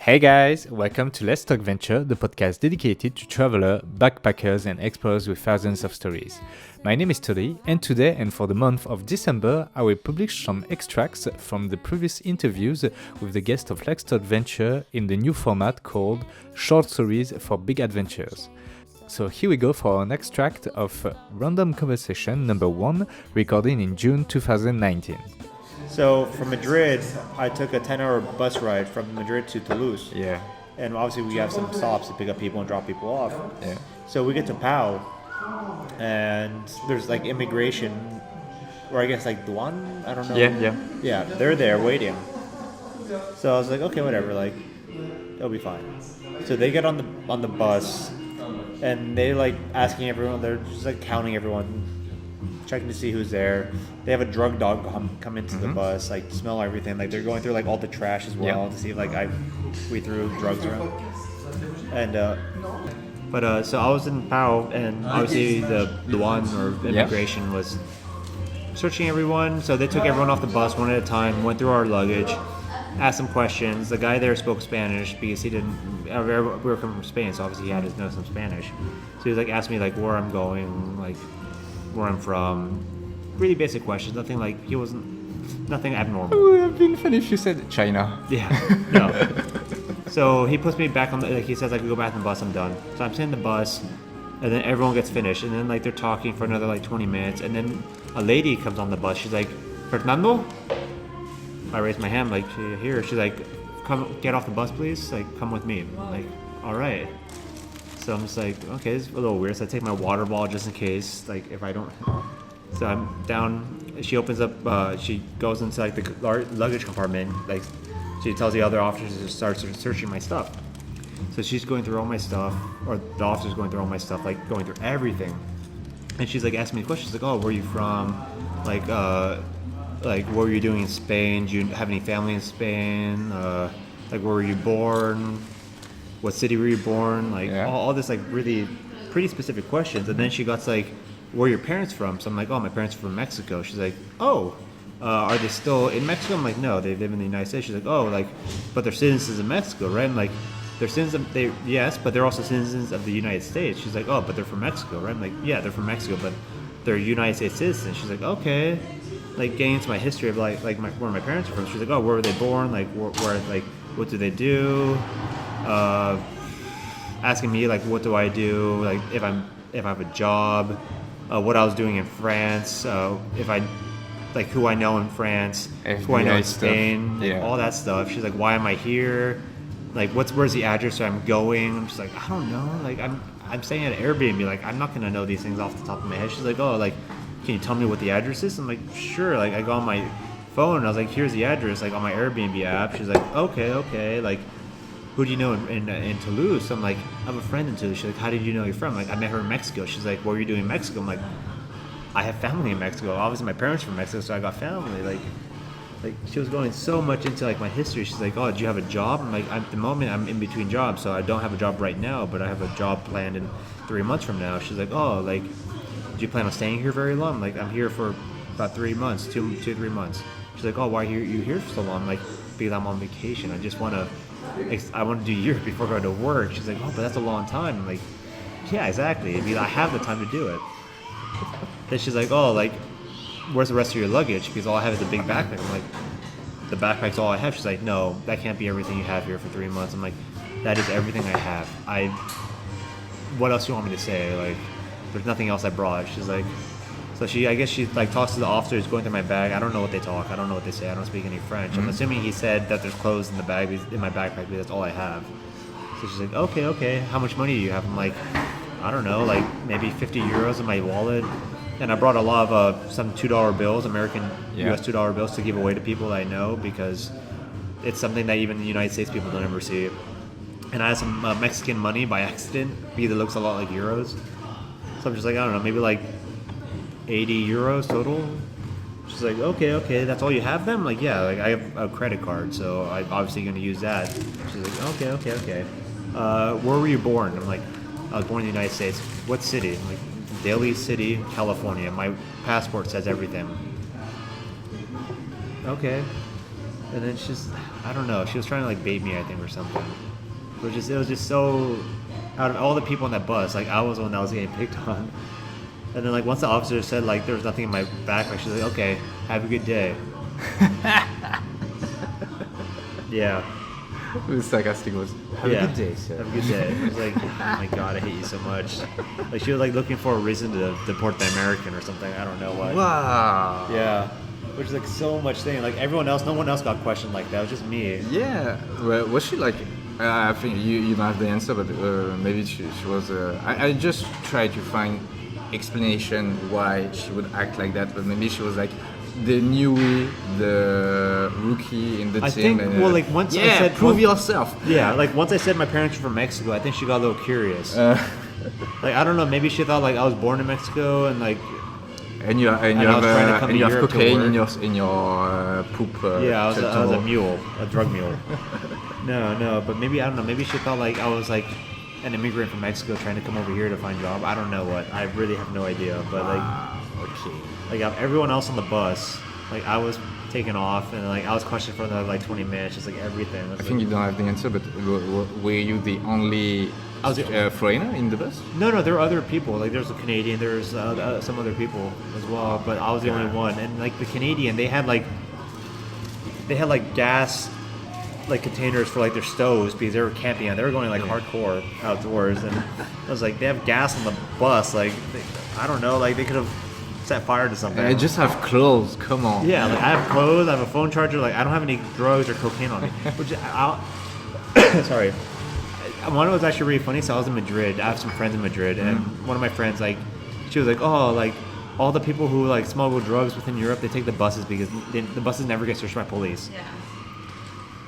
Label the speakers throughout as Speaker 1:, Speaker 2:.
Speaker 1: Hey guys, welcome to Let's Talk Venture, the podcast dedicated to travelers, backpackers, and explorers with thousands of stories. My name is Tori, and today and for the month of December, I will publish some extracts from the previous interviews with the guests of Let's Talk Venture in the new format called Short Stories for Big Adventures. So here we go for an extract of Random Conversation number 1, recorded in June 2019.
Speaker 2: So from Madrid, I took a 10-hour bus ride from Madrid to Toulouse.
Speaker 1: Yeah.
Speaker 2: And obviously we have some stops to pick up people and drop people off.
Speaker 1: Yeah.
Speaker 2: So we get to Pau, and there's like immigration, or I guess like Douane, I don't know. Yeah, they're there waiting. So I was like, okay, whatever, like, it'll be fine. So they get on the bus, and they like asking everyone, they're just like counting everyone, checking to see who's there. They have a drug dog come into the bus, like smell everything. Like they're going through like all the trash as well to see if like we threw drugs around. And so I was in Pau, and obviously the one or immigration was searching everyone. So they took everyone off the bus one at a time, went through our luggage, asked some questions. The guy there spoke Spanish because he didn't. We were coming from Spain, so obviously he had to know some Spanish. So he was like asking me like where I'm going, like where I'm from, really basic questions. Nothing like nothing abnormal.
Speaker 1: It would have been funny if you said China.
Speaker 2: Yeah, no. So he puts me back on the. Like he says, I can go back on the bus. I'm done. So I'm sitting in the bus, and then everyone gets finished, and then like they're talking for another like 20 minutes, and then a lady comes on the bus. She's like, Fernando. I raise my hand like here. She's like, come get off the bus, please. Like come with me. I'm like, all right. So I'm just like, okay, this is a little weird. So I take my water bottle just in case, like if I don't. So I'm down. She opens up. She goes into like the luggage compartment. Like she tells the other officers to start searching my stuff. So she's going through all my stuff, or the officer's going through all my stuff, like going through everything. And she's like asking me questions, like, oh, where are you from? Like what were you doing in Spain? Do you have any family in Spain? Like where were you born? What city were you born? Like all this like really pretty specific questions. And then she got like, where are your parents from? So I'm like, oh, my parents are from Mexico. She's like, oh, are they still in Mexico? I'm like, no, they live in the United States. She's like, oh, like, but they're citizens of Mexico, right? I'm like, they're citizens. Yes, but they're also citizens of the United States. She's like, oh, but they're from Mexico, right? I'm like, yeah, they're from Mexico, but they're United States citizens. She's like, okay. Like getting into my history of like where my parents are from. She's like, oh, where were they born? Like where like what do they do? Asking me like what do I do? Like if I have a job, what I was doing in France, if I like who I know in France, who I know in Spain, all that stuff. She's like, why am I here? Like where's the address where I'm going? I'm just like, I don't know. Like I'm staying at Airbnb. Like I'm not gonna know these things off the top of my head. She's like, oh, like can you tell me what the address is? I'm like, sure. Like I go on my phone and I was like, here's the address, like on my Airbnb app. She's like, okay. Like who do you know in Toulouse? I'm like, I have a friend in Toulouse. She's like, how did you know you're from? Like I met her in Mexico. She's like, what were you doing in Mexico? I'm like, I have family in Mexico. Obviously my parents are from Mexico, so I got family. Like she was going so much into like my history. She's like, oh, do you have a job? I'm like, at the moment I'm in between jobs, so I don't have a job right now, but I have a job planned in 3 months from now. She's like, oh, like, do you plan on staying here very long? I'm like, I'm here for about 3 months, 3 months. She's like, oh, why are you here for so long? I'm like, because I'm on vacation. I want to do Europe before going to work. She's like, oh, but that's a long time. I'm like, yeah, exactly. I mean, I have the time to do it. Then she's like, oh, like, where's the rest of your luggage? Because all I have is a big backpack. I'm like, the backpack's all I have. She's like, no, that can't be everything you have here for 3 months. I'm like, that is everything I have. What else do you want me to say? Like, there's nothing else I brought. She's like, so I guess she like talks to the officers going through my bag. I don't know what they talk. I don't know what they say. I don't speak any French. I'm assuming he said that there's clothes in the bag, in my backpack, because that's all I have. So she's like, okay. How much money do you have? I'm like, I don't know, like maybe 50 euros in my wallet. And I brought a lot of some $2 bills, American US $2 bills, to give away to people that I know, because it's something that even the United States people don't ever see. And I had some Mexican money by accident, because it looks a lot like euros. So I'm just like, I don't know, maybe like 80 euros total. She's like, okay, that's all you have then? I'm like, yeah, like I have a credit card, so I'm obviously going to use that. She's like, okay. Where were you born? I'm like, I was born in the United States. What city? I'm like, Daly City, California. My passport says everything. Okay. And then I don't know, she was trying to like bait me, I think, or something. It was just so, out of all the people on that bus, like I was the one that was getting picked on. And then like once the officer said like there was nothing in my backpack, she was like, okay, have a good day. Yeah.
Speaker 1: It was sarcastic. Was have a good day, sir.
Speaker 2: Have a good day. It was like, oh my god, I hate you so much. Like she was like looking for a reason to deport the American or something. I don't know why.
Speaker 1: Wow.
Speaker 2: Yeah. Which is like so much thing. Like everyone else, no one else got questioned like that. It was just me.
Speaker 1: Yeah. Well, was she like? I think you don't have the answer, but maybe she was. I just tried to find explanation why she would act like that, but maybe she was like the newbie, the rookie in the
Speaker 2: I
Speaker 1: team.
Speaker 2: think, well, like once I said,
Speaker 1: prove yourself.
Speaker 2: Yeah, like once I said my parents were from Mexico, I think she got a little curious. Like I don't know, maybe she thought like I was born in Mexico and like.
Speaker 1: And you have cocaine in your poop.
Speaker 2: Yeah, I was a mule, a drug mule. No, but maybe I don't know. Maybe she thought like I was like an immigrant from Mexico trying to come over here to find a job. I don't know what. I really have no idea. But like everyone else on the bus, like I was taken off and like I was questioned for another like 20 minutes, just like everything. I
Speaker 1: think you don't have the answer, but were you the only foreigner in the bus? No,
Speaker 2: there were other people. Like there's a Canadian, there's some other people as well, but I was the only one. And like the Canadian, they had like gas like containers for like their stoves because they were camping and they were going like hardcore outdoors. And I was like, they have gas on the bus. Like I don't know, like they could have set fire to something.
Speaker 1: I just have clothes. Come on.
Speaker 2: Yeah, like I have clothes. I have a phone charger. Like I don't have any drugs or cocaine on me. Which sorry. One was actually really funny. So I was in Madrid. I have some friends in Madrid, and one of my friends, like, she was like, "Oh, like all the people who like smuggle drugs within Europe, they take the buses because the buses never get searched by police." Yeah.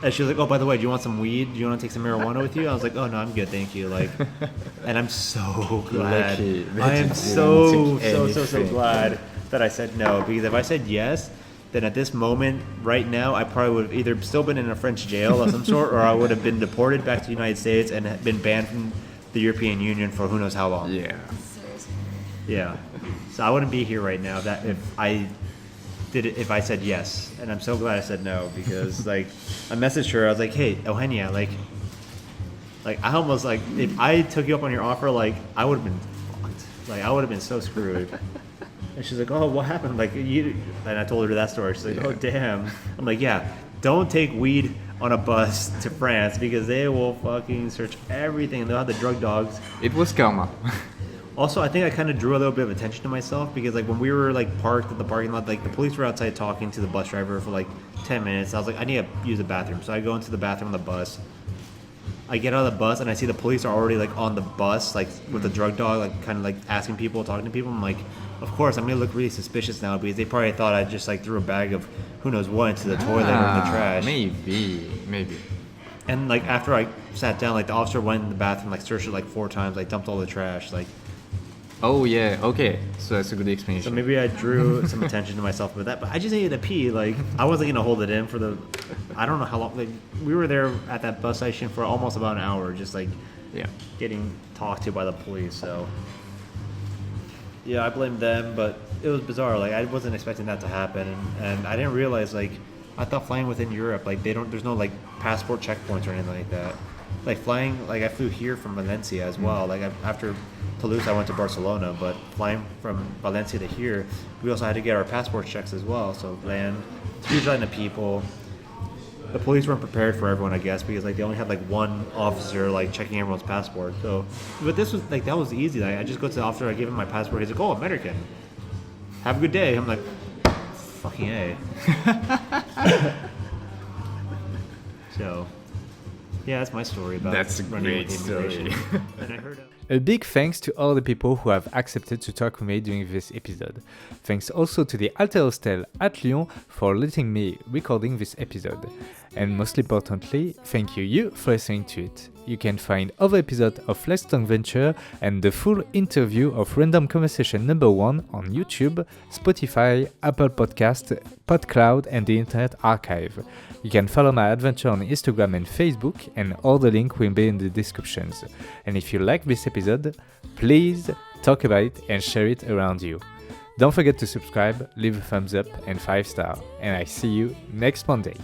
Speaker 2: And she was like, "Oh, by the way, do you want some weed? Do you want to take some marijuana with you?" I was like, "Oh no, I'm good, thank you." Like, and I'm so glad. I am so glad that I said no, because if I said yes, then at this moment, right now, I probably would have either still been in a French jail of some sort, or I would have been deported back to the United States and been banned from the European Union for who knows how long.
Speaker 1: Yeah.
Speaker 3: Seriously.
Speaker 2: Yeah. So I wouldn't be here right now if I said yes. And I'm so glad I said no, because like I messaged her, I was like, "Hey, Eugenia, like I almost like if I took you up on your offer, like I would have been fucked. Like I would have been so screwed." And she's like, "Oh, what happened?" Like and I told her that story. She's like, "Oh, damn." I'm like, "Yeah, don't take weed on a bus to France because they will fucking search everything. They'll have the drug dogs."
Speaker 1: It was karma.
Speaker 2: Also, I think I kind of drew a little bit of attention to myself because like when we were like parked at the parking lot, like the police were outside talking to the bus driver for like 10 minutes. I was like, I need to use the bathroom. So I go into the bathroom on the bus. I get out of the bus and I see the police are already like on the bus, like with the drug dog, like kind of like asking people, talking to people. I'm like, of course, I'm gonna look really suspicious now because they probably thought I just like threw a bag of who knows what into the toilet or in the trash.
Speaker 1: Maybe.
Speaker 2: And like after I sat down, like the officer went in the bathroom, like searched it like 4 times, like dumped all the trash, like.
Speaker 1: Oh yeah, okay. So that's a good explanation.
Speaker 2: So maybe I drew some attention to myself with that, but I just needed to pee. Like I wasn't gonna hold it in for I don't know how long. Like we were there at that bus station for almost about an hour, just like getting talked to by the police. So yeah, I blame them, but it was bizarre. Like I wasn't expecting that to happen, and I didn't realize like I thought flying within Europe, like there's no like passport checkpoints or anything like that. Like flying, like I flew here from Valencia as well. Like after Toulouse, I went to Barcelona, but flying from Valencia to here, we also had to get our passport checks as well. So land, huge line of people. The police weren't prepared for everyone, I guess, because like they only had like one officer like checking everyone's passport. So, but this was like that was easy. Like I just go to the officer, I give him my passport. He's like, "Oh, American. Have a good day." I'm like, "Fucking A." So. Yeah, that's my story about
Speaker 1: That's a great story.
Speaker 2: And I heard
Speaker 1: A big thanks to all the people who have accepted to talk with me during this episode. Thanks also to the Alter Hostel at Lyon for letting me recording this episode. And most importantly, thank you for listening to it. You can find other episodes of Let's Talk Venture and the full interview of Random Conversation #1 on YouTube, Spotify, Apple Podcast, PodCloud and the Internet Archive. You can follow my adventure on Instagram and Facebook, and all the links will be in the descriptions. And if you like this episode, please talk about it and share it around you. Don't forget to subscribe, leave a thumbs up and 5 stars, and I see you next Monday.